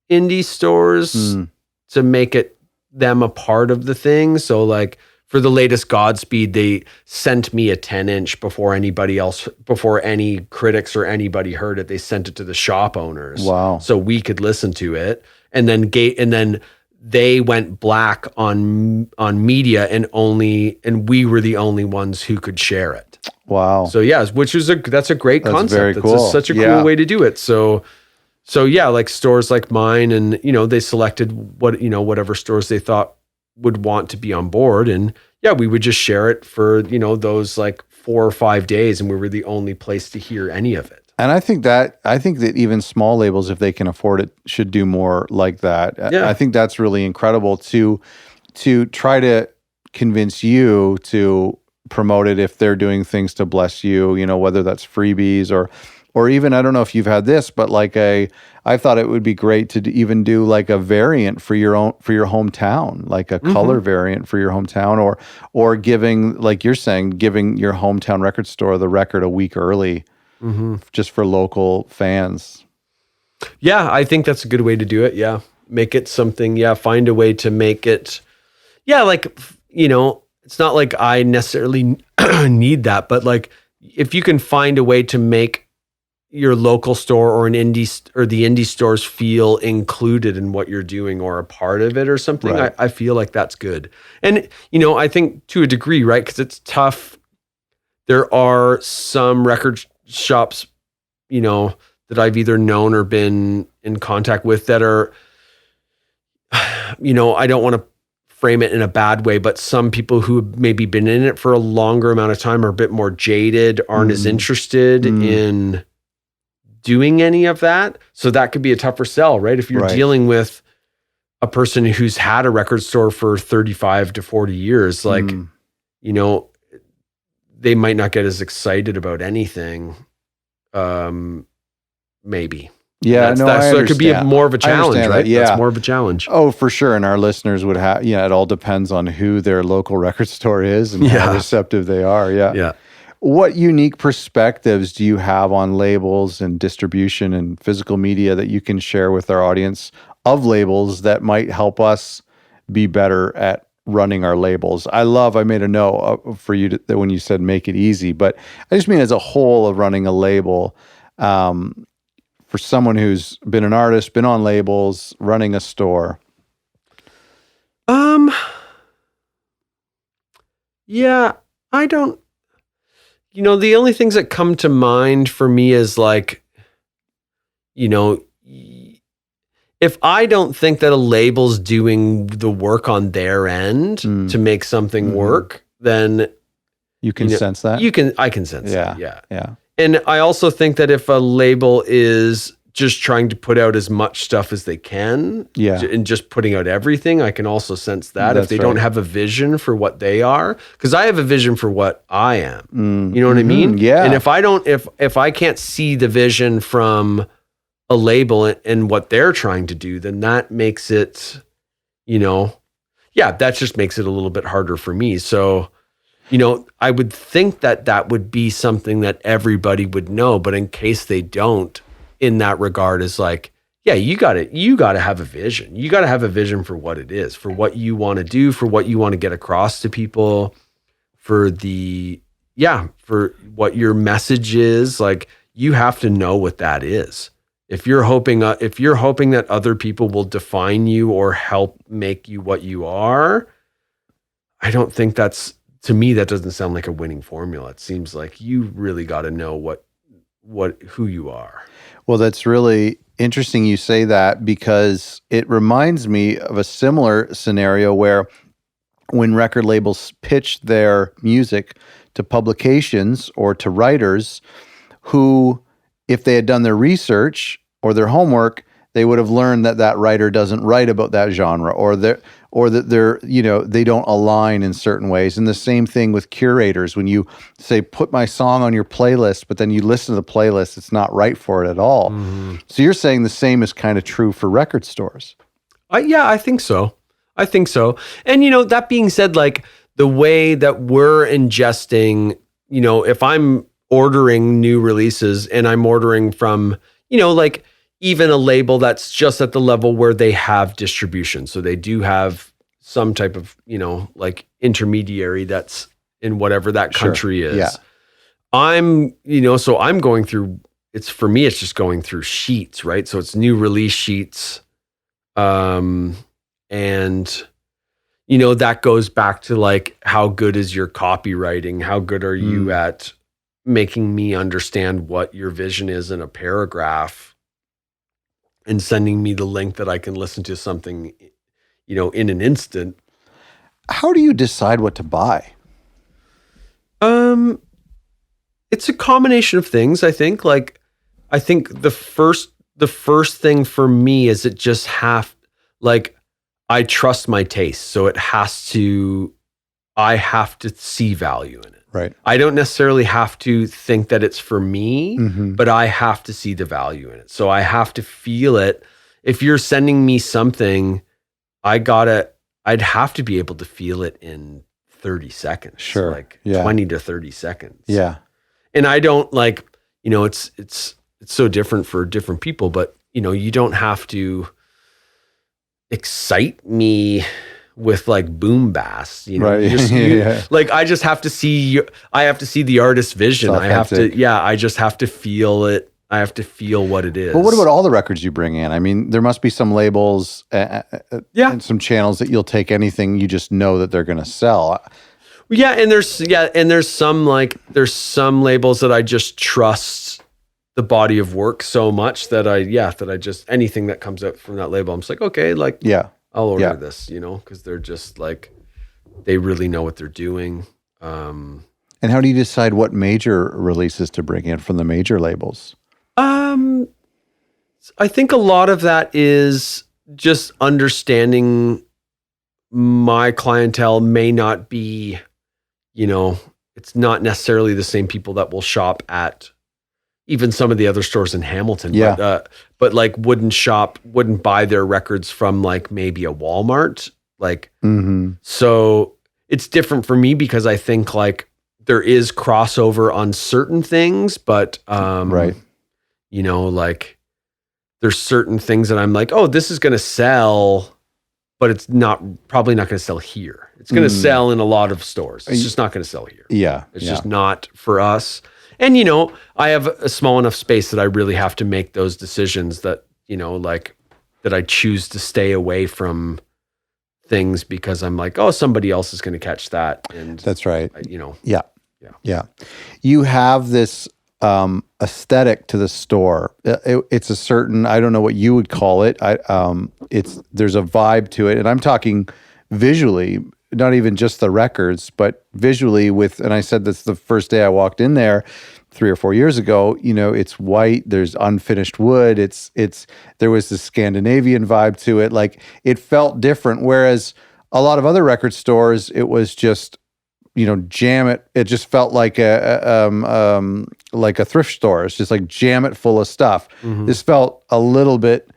indie stores to make them a part of the thing. So like for the latest Godspeed, they sent me a 10-inch before any critics or anybody heard it. They sent it to the shop owners. Wow. So we could listen to it. And then they went black on media and we were the only ones who could share it. Wow. So yeah, that's a great concept. Very cool. Such a cool way to do it. So yeah, like stores like mine and, they selected whatever stores they thought would want to be on board. And yeah, we would just share it for, those like 4 or 5 days. And we were the only place to hear any of it. And I think that even small labels, if they can afford it, should do more like that. Yeah. I think that's really incredible to try to convince you to promote it if they're doing things to bless you, whether that's freebies or even, I don't know if you've had this, but like I thought it would be great to even do like a variant for your hometown, like a color variant for your hometown or giving, like you're saying, giving your hometown record store the record a week early just for local fans. Yeah, I think that's a good way to do it. Yeah. make it something, find a way to make it, like, it's not like I necessarily need that, but like, if you can find a way to make your local store or the indie stores feel included in what you're doing or a part of it or something, Right. I feel like that's good. And, I think to a degree, right? Because it's tough. There are some record shops, that I've either known or been in contact with that are, I don't want to frame it in a bad way, but some people who have maybe been in it for a longer amount of time are a bit more jaded, aren't as interested in doing any of that. So that could be a tougher sell, right? If you're dealing with a person who's had a record store for 35 to 40 years, like, they might not get as excited about anything. Maybe. Yeah, so it could be more of a challenge, right? That's more of a challenge. Oh, for sure. And our listeners would have, it all depends on who their local record store is and how receptive they are. Yeah. Yeah. What unique perspectives do you have on labels and distribution and physical media that you can share with our audience of labels that might help us be better at running our labels? I made a note for you that when you said make it easy, but I just mean as a whole of running a label, for someone who's been an artist, been on labels, running a store. Yeah, I don't, the only things that come to mind for me is like, if I don't think that a label's doing the work on their end to make something work, then you can sense that. I can sense that. Yeah. And I also think that if a label is just trying to put out as much stuff as they can, and just putting out everything, I can also sense that. If they don't have a vision for what they are, because I have a vision for what I am. You know what I mean? Yeah. And if I can't see the vision from a label and what they're trying to do, then that makes it, that just makes it a little bit harder for me. So, I would think that would be something that everybody would know, but in case they don't, in that regard, is like, you got to have a vision. You got to have a vision for what it is, for what you want to do, for what you want to get across to people, for what your message is. Like, you have to know what that is. If you're hoping that other people will define you or help make you what you are, I don't think to me, that doesn't sound like a winning formula. It seems like you really got to know who you are. Well, that's really interesting you say that, because it reminds me of a similar scenario where when record labels pitch their music to publications or to writers who, if they had done their research or their homework, they would have learned that writer doesn't write about that genre, or that they're, they don't align in certain ways. And the same thing with curators. When you say, put my song on your playlist, but then you listen to the playlist, it's not right for it at all. Mm-hmm. So you're saying the same is kind of true for record stores. I think so. And, that being said, like, the way that we're ingesting, if I'm ordering new releases and I'm ordering from, like, even a label that's just at the level where they have distribution. So they do have some type of, like, intermediary that's in whatever that country is. Yeah. I'm going through, for me, it's just going through sheets, right? So it's new release sheets. And, that goes back to, like, how good is your copywriting? How good are you at making me understand what your vision is in a paragraph? And sending me the link that I can listen to something, in an instant. How do you decide what to buy? It's a combination of things, I think. Like, I think the first thing for me is I trust my taste. So I have to see value in it. Right. I don't necessarily have to think that it's for me, but I have to see the value in it. So I have to feel it. If you're sending me something, I'd have to be able to feel it in 30 seconds. Sure. Like 20 to 30 seconds. Yeah. And I don't it's so different for different people, but you don't have to, excite me with like boom bass, you know, Right. like I just have to see, I have to see the artist's vision. I have to, I just have to feel it. I have to feel what it is. But what about all the records you bring in? I mean, there must be some labels and some channels that you'll take anything you just know that they're going to sell. Yeah. And there's some labels that I just trust the body of work so much that I just, anything that comes out from that label, I'm just like, okay, like, I'll order this, you know, because they're just like, they really know what they're doing. And how do you decide what major releases to bring in from the major labels? I think a lot of that is just understanding my clientele may not be, you know, it's not necessarily the same people that will shop at even some of the other stores in Hamilton, but like wouldn't buy their records from like maybe a Walmart. Like, so it's different for me because I think like there is crossover on certain things, but, you know, like there's certain things that I'm like, oh, this is going to sell, but it's probably not going to sell here. It's going to sell in a lot of stores. It's just not going to sell here. Yeah. It's just not for us. And, you know, I have a small enough space that I really have to make those decisions that, you know, like that I choose to stay away from things because I'm like, oh, somebody else is going to catch that. And that's right. You know. Yeah. You have this aesthetic to the store. It's a certain, I don't know what you would call it. There's a vibe to it. And I'm talking visually, not even just the records, but visually and I said this the first day I walked in there 3 or 4 years ago, you know, it's white, there's unfinished wood. There was this Scandinavian vibe to it. Like it felt different. Whereas a lot of other record stores, it was just, you know, jam it. It just felt like a thrift store. It's just like jam it full of stuff. This felt a little bit,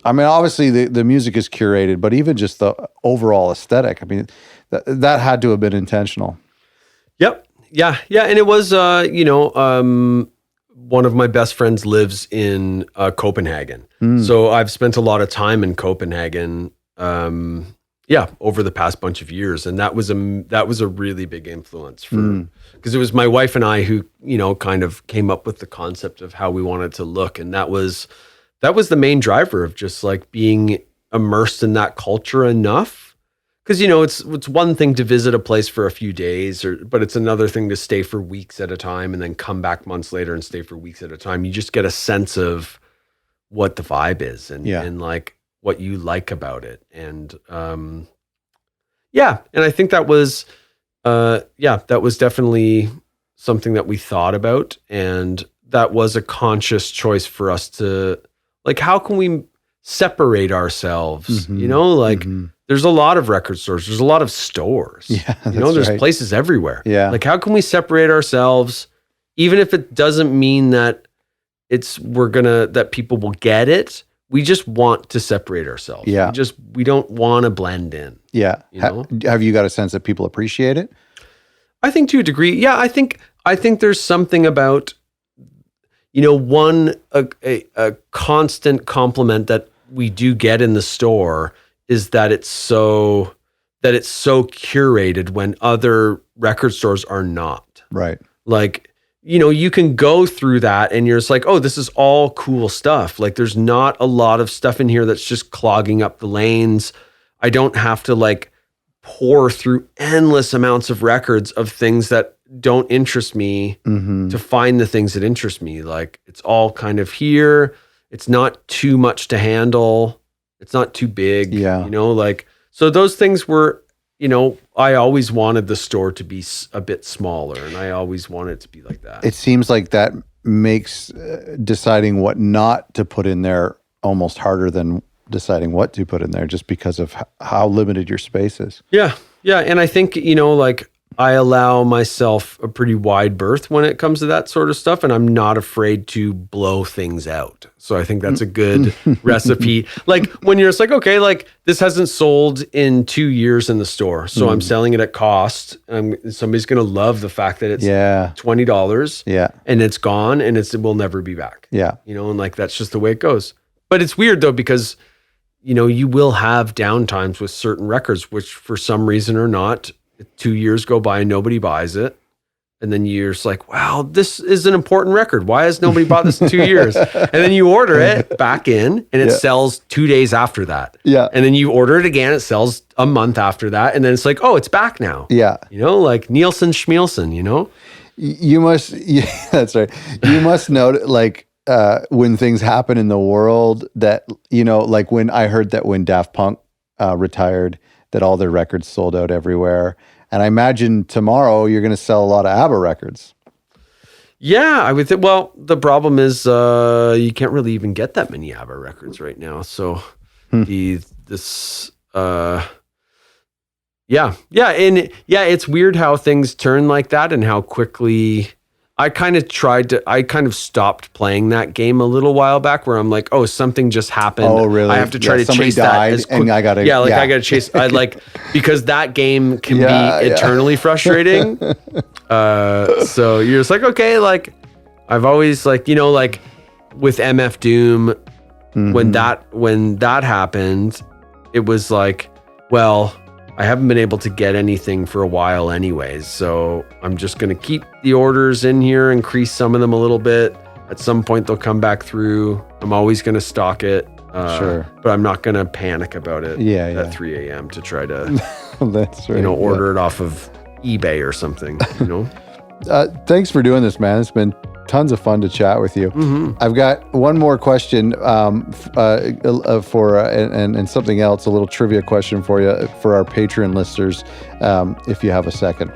I mean, obviously the music is curated, but even just the overall aesthetic, I mean, that had to have been intentional. Yep. Yeah. And it was, you know, one of my best friends lives in Copenhagen. So I've spent a lot of time in Copenhagen, over the past bunch of years. And that was a really big influence because it was my wife and I who, you know, kind of came up with the concept of how we wanted to look. And that was the main driver of just like being immersed in that culture enough. Because, you know, it's one thing to visit a place for a few days, but it's another thing to stay for weeks at a time and then come back months later and stay for weeks at a time. You just get a sense of what the vibe is and like what you like about it. And and I think that was definitely something that we thought about, and that was a conscious choice for us to like, how can we separate ourselves? You know, like there's a lot of record stores, there's a lot of stores, you know, there's places everywhere. Like, how can we separate ourselves, even if it doesn't mean that that people will get it? We just want to separate ourselves. We don't want to blend in. You know? Have you got a sense that people appreciate it? I think to a degree. Yeah. I think there's something about, you know, a constant compliment that we do get in the store is that it's so curated when other record stores are not. Right. Like, you know, you can go through that and you're just like, oh, this is all cool stuff. Like, there's not a lot of stuff in here that's just clogging up the lanes. I don't have to like pour through endless amounts of records of things that don't interest me to find the things that interest me. Like, it's all kind of here. It's not too much to handle. It's not too big, you know, like, so those things were, you know, I always wanted the store to be a bit smaller, and I always wanted it to be like that. It seems like that makes deciding what not to put in there almost harder than deciding what to put in there, just because of how limited your space is. Yeah. And I think, you know, like, I allow myself a pretty wide berth when it comes to that sort of stuff, and I'm not afraid to blow things out. So I think that's a good recipe. Like, when you're just like, okay, like, this hasn't sold in 2 years in the store, so I'm selling it at cost. Somebody's going to love the fact that it's $20 and it's gone and it will never be back. You know, and like, that's just the way it goes. But it's weird though, because you will have downtimes with certain records, which for some reason or not, 2 years go by and nobody buys it. And then you're just like, wow, this is an important record. Why has nobody bought this in 2 years? And then you order it back in and it sells 2 days after that. Yeah. And then you order it again, it sells a month after that. And then it's like, oh, it's back now. Yeah. Like Nielsen Schmielsen, You must, that's right. You must know, like, when things happen in the world that, like when I heard that when Daft Punk retired, that all their records sold out everywhere. And I imagine tomorrow you're going to sell a lot of ABBA records. Yeah, I would think. Well, the problem is you can't really even get that many ABBA records right now. So it's it's weird how things turn like that and how quickly. I kind of stopped playing that game a little while back where I'm like, oh, something just happened. Oh, really? I have to try to chase that as quick. And I gotta, I gotta chase. Because that game can be eternally frustrating. So you're just like, okay, like I've always with MF Doom, when that happened, it was like, well, I haven't been able to get anything for a while anyways, so I'm just going to keep the orders in here, increase some of them a little bit. At some point, they'll come back through. I'm always going to stock it. Sure. But I'm not going to panic about it at 3 a.m. to try to That's right, order it off of eBay or something, Thanks for doing this, man. It's been tons of fun to chat with you. I've got one more question and something else, a little trivia question for you, for our Patreon listeners, if you have a second.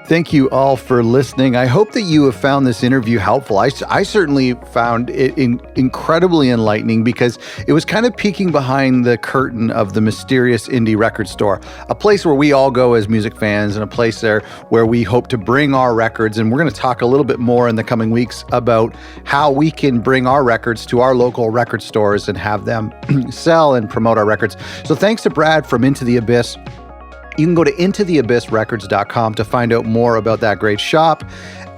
Thank you all for listening. I hope that you have found this interview helpful. I certainly found it incredibly enlightening because it was kind of peeking behind the curtain of the mysterious indie record store, a place where we all go as music fans and a place there where we hope to bring our records. And we're going to talk a little bit more in the coming weeks about how we can bring our records to our local record stores and have them sell and promote our records. So thanks to Brad from Into the Abyss. You can go to intotheabyssrecords.com to find out more about that great shop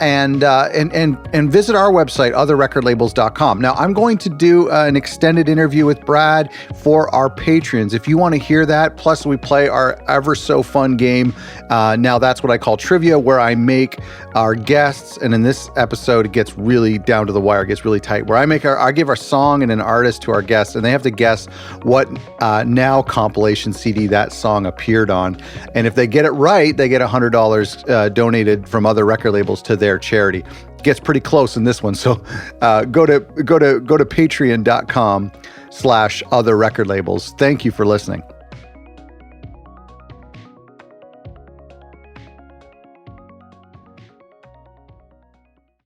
and visit our website, otherrecordlabels.com. Now, I'm going to do an extended interview with Brad for our patrons. If you want to hear that, plus we play our ever so fun game. Now, that's what I call trivia, where I make our guests, and in this episode, it gets really down to the wire, it gets really tight, where I give our song and an artist to our guests, and they have to guess what Now compilation CD that song appeared on. And if they get it right, they get $100 donated from Other Record Labels to their charity. It gets pretty close in this one. So go to patreon.com/otherrecordlabels. Thank you for listening.